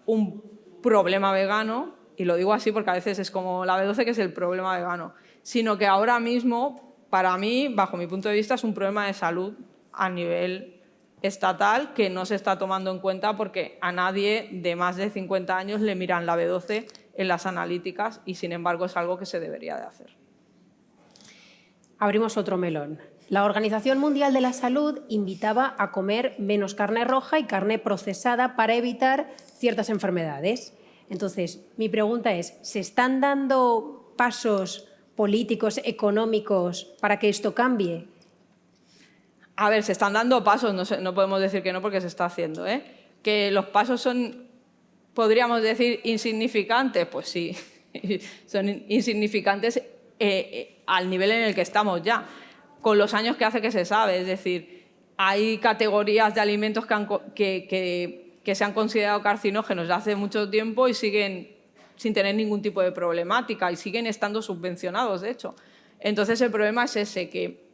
un problema vegano, y lo digo así porque a veces es como la B12 que es el problema vegano, sino que ahora mismo, para mí, bajo mi punto de vista, es un problema de salud a nivel estatal que no se está tomando en cuenta porque a nadie de más de 50 años le miran la B12 en las analíticas y, sin embargo, es algo que se debería de hacer. Abrimos otro melón. La Organización Mundial de la Salud invitaba a comer menos carne roja y carne procesada para evitar ciertas enfermedades. Entonces, mi pregunta es, ¿se están dando pasos políticos, económicos para que esto cambie? A ver, se están dando pasos, no podemos decir que no porque se está haciendo, ¿eh? Que los pasos son, podríamos decir, insignificantes, pues sí, son insignificantes al nivel en el que estamos ya, con los años que hace que se sabe. Es decir, hay categorías de alimentos que se han considerado carcinógenos de hace mucho tiempo y siguen sin tener ningún tipo de problemática y siguen estando subvencionados, de hecho. Entonces, el problema es ese, que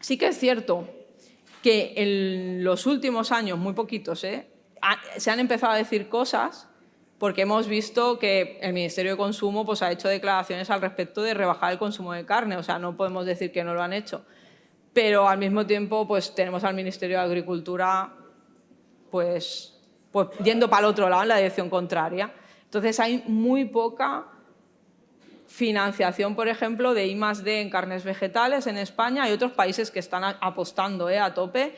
sí que es cierto que en los últimos años, muy poquitos, se han empezado a decir cosas porque hemos visto que el Ministerio de Consumo pues, ha hecho declaraciones al respecto de rebajar el consumo de carne. O sea, no podemos decir que no lo han hecho. Pero al mismo tiempo pues, tenemos al Ministerio de Agricultura pues, pues yendo para el otro lado, en la dirección contraria. Entonces hay muy poca financiación, por ejemplo, de I+D en carnes vegetales en España. Hay otros países que están apostando a tope.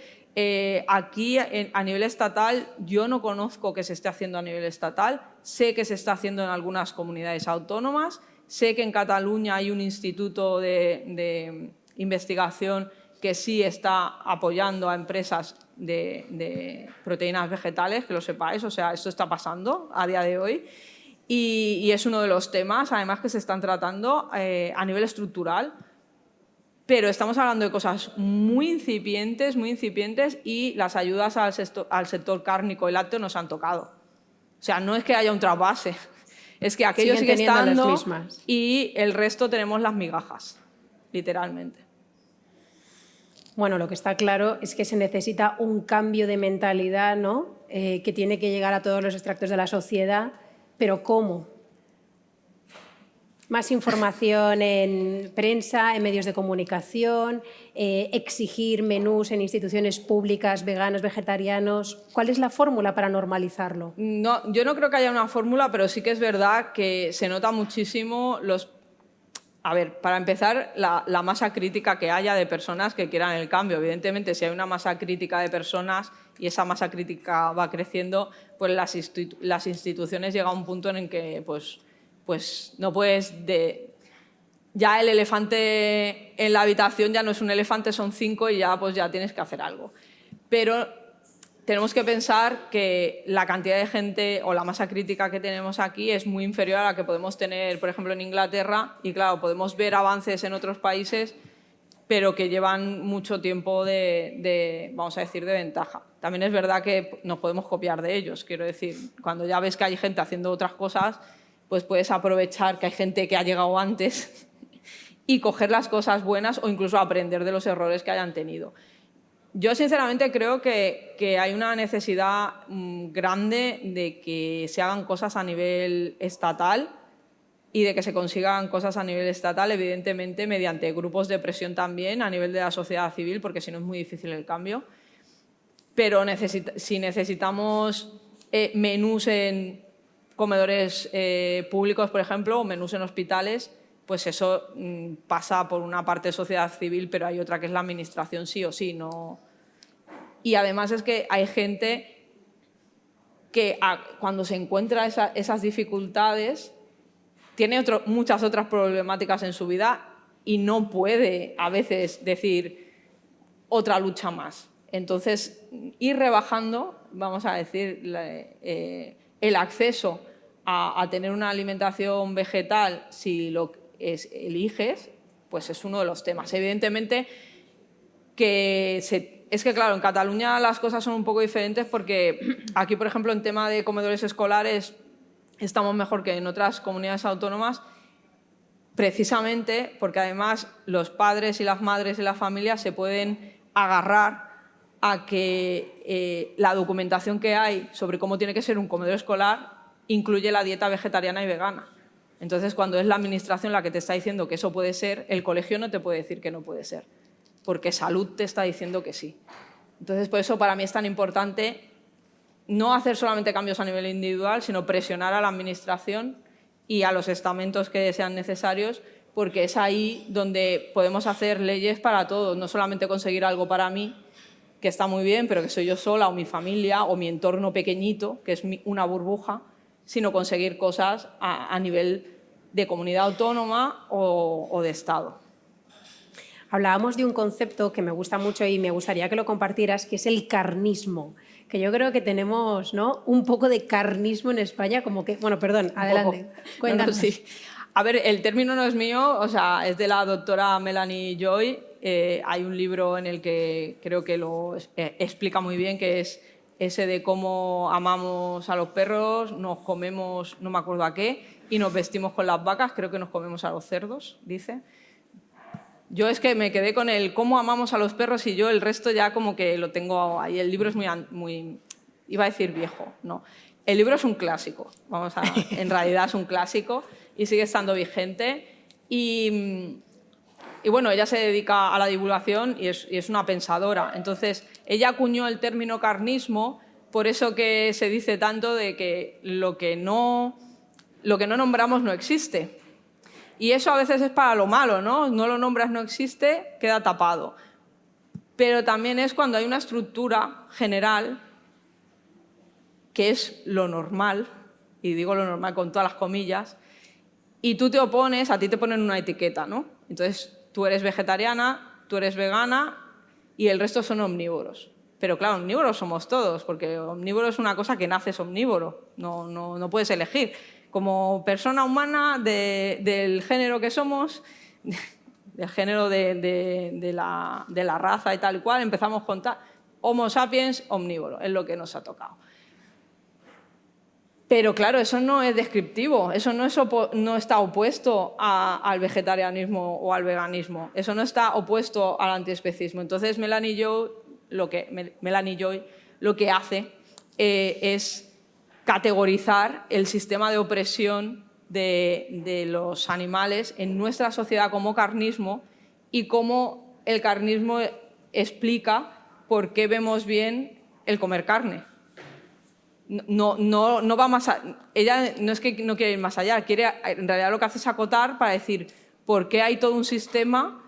Aquí, a nivel estatal, yo no conozco que se esté haciendo a nivel estatal. Sé que se está haciendo en algunas comunidades autónomas. Sé que en Cataluña hay un instituto de investigación que sí está apoyando a empresas de proteínas vegetales, que lo sepáis. O sea, esto está pasando a día de hoy. Y es uno de los temas, además, que se están tratando a nivel estructural, pero estamos hablando de cosas muy incipientes y las ayudas al sector cárnico y lácteo nos han tocado. O sea, no es que haya un trasvase, es que aquello sigue estando y el resto tenemos las migajas, literalmente. Bueno, lo que está claro es que se necesita un cambio de mentalidad, ¿no? Que tiene que llegar a todos los extractos de la sociedad. ¿Pero cómo? Más información en prensa, en medios de comunicación, exigir menús en instituciones públicas, veganos, vegetarianos. ¿Cuál es la fórmula para normalizarlo? No, yo no creo que haya una fórmula, pero sí que es verdad que se nota muchísimo A ver, para empezar, la masa crítica que haya de personas que quieran el cambio. Evidentemente, si hay una masa crítica de personas y esa masa crítica va creciendo, pues las instituciones llegan a un punto en el que pues no puedes... Ya el elefante en la habitación ya no es un elefante, son 5 y ya, pues ya tienes que hacer algo. Pero tenemos que pensar que la cantidad de gente o la masa crítica que tenemos aquí es muy inferior a la que podemos tener, por ejemplo, en Inglaterra. Y claro, podemos ver avances en otros países, pero que llevan mucho tiempo vamos a decir, de ventaja. También es verdad que nos podemos copiar de ellos. Quiero decir, cuando ya ves que hay gente haciendo otras cosas, pues puedes aprovechar que hay gente que ha llegado antes y coger las cosas buenas o incluso aprender de los errores que hayan tenido. Yo, sinceramente, creo que hay una necesidad grande de que se hagan cosas a nivel estatal y de que se consigan cosas a nivel estatal, evidentemente, mediante grupos de presión también a nivel de la sociedad civil, porque si no es muy difícil el cambio. Pero si necesitamos menús en comedores públicos, por ejemplo, o menús en hospitales, pues eso pasa por una parte de sociedad civil, pero hay otra que es la administración sí o sí. No. Y además es que hay gente que cuando se encuentra esas dificultades tiene muchas otras problemáticas en su vida y no puede a veces decir otra lucha más. Entonces, ir rebajando, vamos a decir, el acceso a tener una alimentación vegetal, si lo eliges, pues es uno de los temas. Evidentemente, es que, claro, en Cataluña las cosas son un poco diferentes porque aquí, por ejemplo, en tema de comedores escolares estamos mejor que en otras comunidades autónomas, precisamente porque además los padres y las madres y las familias se pueden agarrar a que la documentación que hay sobre cómo tiene que ser un comedor escolar incluye la dieta vegetariana y vegana. Entonces, cuando es la administración la que te está diciendo que eso puede ser, el colegio no te puede decir que no puede ser, porque salud te está diciendo que sí. Entonces, por eso para mí es tan importante no hacer solamente cambios a nivel individual, sino presionar a la administración y a los estamentos que sean necesarios, porque es ahí donde podemos hacer leyes para todos, no solamente conseguir algo para mí, que está muy bien, pero que soy yo sola o mi familia o mi entorno pequeñito, que es una burbuja, sino conseguir cosas a nivel de comunidad autónoma o de Estado. Hablábamos de un concepto que me gusta mucho y me gustaría que lo compartieras, que es el carnismo, que yo creo que tenemos, ¿no?, un poco de carnismo en España, como que... Bueno, perdón, adelante. Cuéntanos. No, sí. A ver, el término no es mío, o sea, es de la doctora Melanie Joy. Hay un libro en el que creo que lo explica muy bien, que es ese de cómo amamos a los perros, nos comemos, no me acuerdo a qué, y nos vestimos con las vacas, creo que nos comemos a los cerdos, dice. Yo es que me quedé con el cómo amamos a los perros y yo el resto ya como que lo tengo ahí. El libro es muy iba a decir viejo, no. El libro es un clásico, en realidad es un clásico y sigue estando vigente. Y bueno, ella se dedica a la divulgación y es una pensadora. Entonces, ella acuñó el término carnismo por eso que se dice tanto de que lo que no nombramos no existe. Y eso a veces es para lo malo, ¿no? No lo nombras, no existe, queda tapado. Pero también es cuando hay una estructura general que es lo normal, y digo lo normal con todas las comillas, y tú te opones, a ti te ponen una etiqueta, ¿no? Entonces, tú eres vegetariana, tú eres vegana y el resto son omnívoros. Pero claro, omnívoros somos todos, porque omnívoro es una cosa que naces omnívoro, no puedes elegir. Como persona humana del género que somos, del género de la raza y tal y cual, empezamos con Homo sapiens omnívoro, es lo que nos ha tocado. Pero claro, eso no es descriptivo, eso no está opuesto al vegetarianismo o al veganismo, eso no está opuesto al antiespecismo. Entonces Melanie Joy lo que hace es categorizar el sistema de opresión de los animales en nuestra sociedad como carnismo y cómo el carnismo explica por qué vemos bien el comer carne. No va más ella no es que no quiere ir más allá, en realidad lo que hace es acotar para decir por qué hay todo un sistema,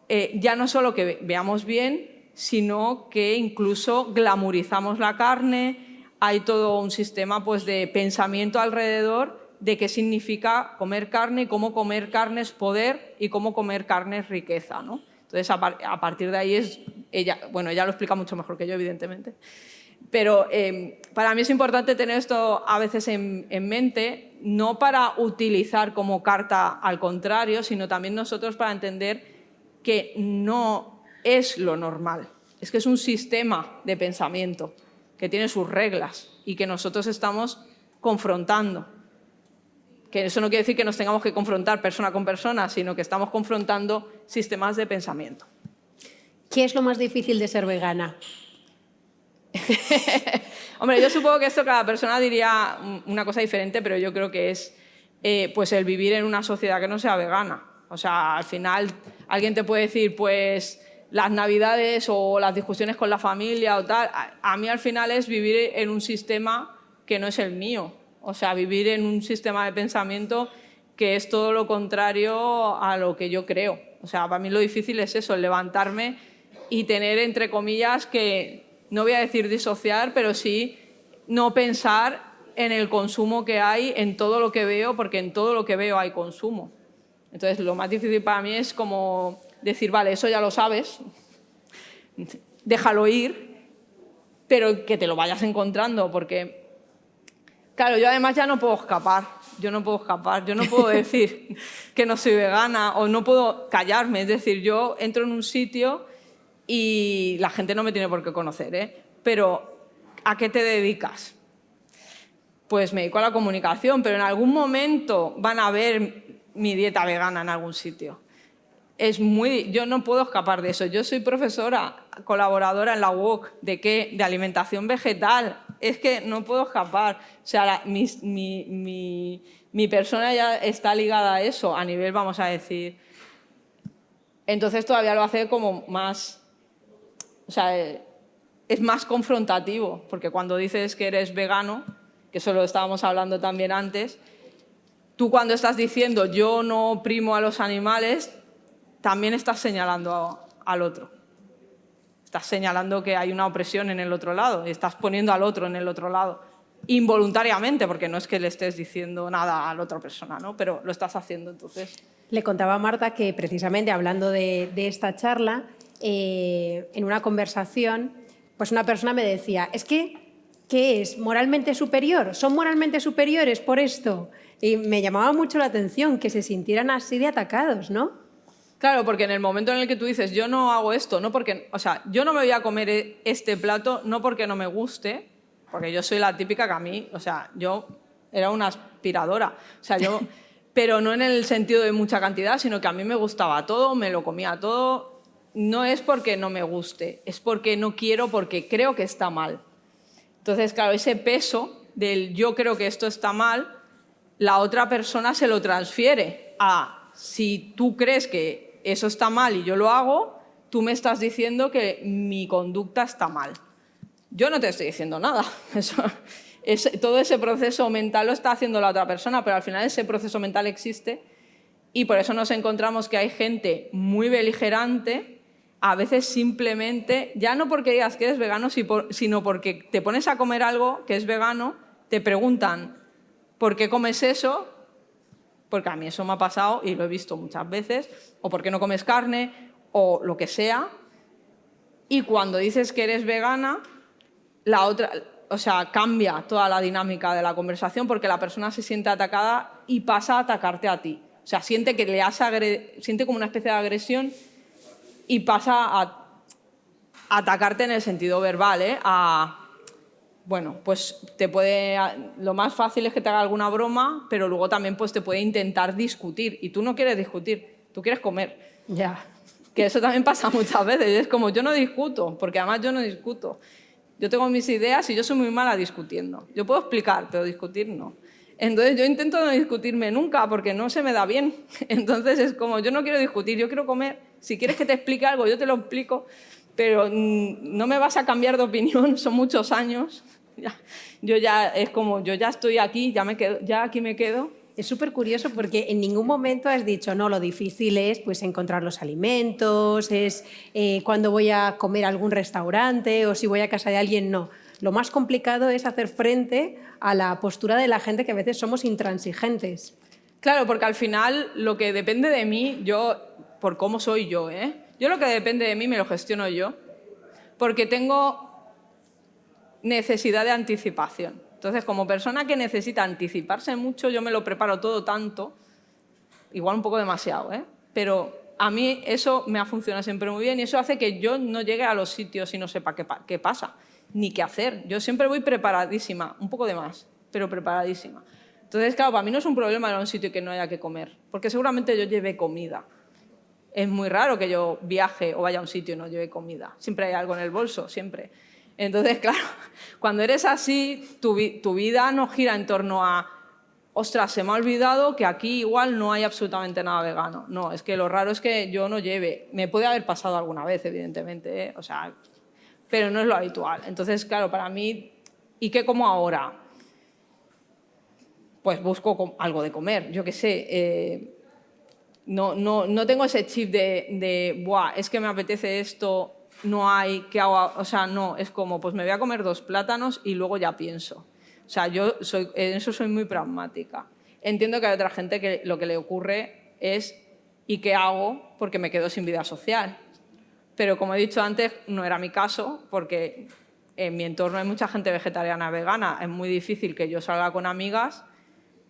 ya no solo que veamos bien, sino que incluso glamorizamos la carne, hay todo un sistema pues, de pensamiento alrededor de qué significa comer carne y cómo comer carne es poder y cómo comer carne es riqueza, ¿no? Entonces, a partir de ahí ella lo explica mucho mejor que yo, evidentemente. Pero para mí es importante tener esto a veces en mente, no para utilizar como carta al contrario, sino también nosotros para entender que no es lo normal. Es que es un sistema de pensamiento que tiene sus reglas y que nosotros estamos confrontando. Que eso no quiere decir que nos tengamos que confrontar persona con persona, sino que estamos confrontando sistemas de pensamiento. ¿Qué es lo más difícil de ser vegana? Hombre, yo supongo que esto cada persona diría una cosa diferente, pero yo creo que es pues el vivir en una sociedad que no sea vegana. O sea, al final alguien te puede decir, pues las navidades o las discusiones con la familia o tal. A mí al final es vivir en un sistema que no es el mío. O sea, vivir en un sistema de pensamiento que es todo lo contrario a lo que yo creo. O sea, para mí lo difícil es eso, el levantarme y tener, entre comillas, que no voy a decir disociar, pero sí no pensar en el consumo que hay en todo lo que veo, porque en todo lo que veo hay consumo. Entonces, lo más difícil para mí es como decir, vale, eso ya lo sabes, déjalo ir, pero que te lo vayas encontrando, porque, claro, yo además ya no puedo escapar, yo no puedo decir que no soy vegana o no puedo callarme, es decir, yo entro en un sitio y la gente no me tiene por qué conocer, ¿eh? Pero ¿a qué te dedicas? Pues me dedico a la comunicación, pero en algún momento van a ver mi dieta vegana en algún sitio. Yo no puedo escapar de eso. Yo soy profesora, colaboradora en la UOC. ¿De qué? De alimentación vegetal. Es que no puedo escapar. O sea, mi persona ya está ligada a eso, a nivel, vamos a decir. Entonces todavía lo hace como más... O sea, es más confrontativo, porque cuando dices que eres vegano, que eso lo estábamos hablando también antes, tú cuando estás diciendo yo no oprimo a los animales, también estás señalando al otro. Estás señalando que hay una opresión en el otro lado y estás poniendo al otro en el otro lado. Involuntariamente, porque no es que le estés diciendo nada a la otra persona, ¿no? Pero lo estás haciendo, entonces. Le contaba a Marta que precisamente hablando de esta charla, en una conversación, pues una persona me decía, es que, ¿qué es? ¿Moralmente superior? ¿Son moralmente superiores por esto? Y me llamaba mucho la atención que se sintieran así de atacados, ¿no? Claro, porque en el momento en el que tú dices, yo no hago esto, no porque, o sea, yo no me voy a comer este plato no porque no me guste, porque yo soy la típica que a mí, o sea, yo era una aspiradora, o sea, yo, pero no en el sentido de mucha cantidad, sino que a mí me gustaba todo, me lo comía todo. No es porque no me guste, es porque no quiero, porque creo que está mal. Entonces, claro, ese peso del yo creo que esto está mal, la otra persona se lo transfiere a si tú crees que eso está mal y yo lo hago, tú me estás diciendo que mi conducta está mal. Yo no te estoy diciendo nada. Todo ese proceso mental lo está haciendo la otra persona, pero al final ese proceso mental existe y por eso nos encontramos que hay gente muy beligerante, a veces simplemente, ya no porque digas que eres vegano, sino porque te pones a comer algo que es vegano, te preguntan ¿por qué comes eso? Porque a mí eso me ha pasado y lo he visto muchas veces, o ¿por qué no comes carne? O lo que sea. Y cuando dices que eres vegana, la otra, o sea, cambia toda la dinámica de la conversación porque la persona se siente atacada y pasa a atacarte a ti. O sea, siente que siente como una especie de agresión y pasa a atacarte en el sentido verbal, ¿eh? Bueno, pues lo más fácil es que te haga alguna broma, pero luego también pues, te puede intentar discutir. Y tú no quieres discutir, tú quieres comer. Ya. Que eso también pasa muchas veces. Es como, yo no discuto, porque además yo no discuto. Yo tengo mis ideas y yo soy muy mala discutiendo. Yo puedo explicar, pero discutir no. Entonces yo intento no discutirme nunca porque no se me da bien. Entonces es como, yo no quiero discutir, yo quiero comer. Si quieres que te explique algo, yo te lo explico, pero no me vas a cambiar de opinión, son muchos años. Yo ya estoy aquí, ya aquí me quedo. Es súper curioso porque en ningún momento has dicho, no, lo difícil es pues, encontrar los alimentos, es cuando voy a comer a algún restaurante o si voy a casa de alguien, no. Lo más complicado es hacer frente a la postura de la gente que a veces somos intransigentes. Claro, porque al final lo que depende de mí, por cómo soy yo, yo lo que depende de mí me lo gestiono yo, porque tengo necesidad de anticipación. Entonces, como persona que necesita anticiparse mucho, yo me lo preparo todo tanto, igual un poco demasiado, pero a mí eso me ha funcionado siempre muy bien y eso hace que yo no llegue a los sitios y no sepa qué pasa, ni qué hacer. Yo siempre voy preparadísima, un poco de más, pero preparadísima. Entonces, claro, para mí no es un problema ir a un sitio y que no haya que comer, porque seguramente yo lleve comida. Es muy raro que yo viaje o vaya a un sitio y no lleve comida. Siempre hay algo en el bolso, siempre. Entonces, claro, cuando eres así, tu vida no gira en torno a ostras, se me ha olvidado que aquí igual no hay absolutamente nada vegano. No, es que lo raro es que yo no lleve. Me puede haber pasado alguna vez, evidentemente, o sea, pero no es lo habitual. Entonces, claro, para mí, ¿y qué como ahora? Pues busco algo de comer, yo qué sé. No tengo ese chip de buah, es que me apetece esto, no hay, ¿qué hago? O sea, no, es como, pues me voy a comer 2 plátanos y luego ya pienso. O sea, en eso soy muy pragmática. Entiendo que hay otra gente que lo que le ocurre es ¿y qué hago? Porque me quedo sin vida social. Pero como he dicho antes, no era mi caso, porque en mi entorno hay mucha gente vegetariana, vegana. Es muy difícil que yo salga con amigas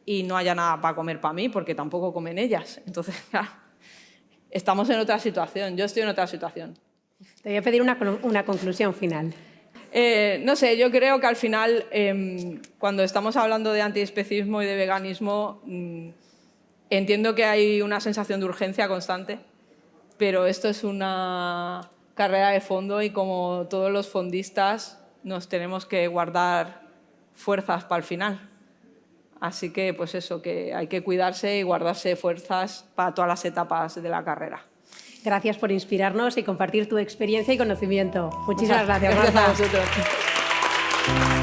y no haya nada para comer para mí, porque tampoco comen ellas. Entonces, claro, estamos en otra situación. Yo estoy en otra situación. Te voy a pedir una conclusión final. No sé, yo creo que al final, cuando estamos hablando de antiespecismo y de veganismo, entiendo que hay una sensación de urgencia constante, pero esto es una carrera de fondo y como todos los fondistas nos tenemos que guardar fuerzas para el final. Así que, pues eso, que hay que cuidarse y guardarse fuerzas para todas las etapas de la carrera. Gracias por inspirarnos y compartir tu experiencia y conocimiento. Muchísimas gracias, Marta. Gracias a vosotros.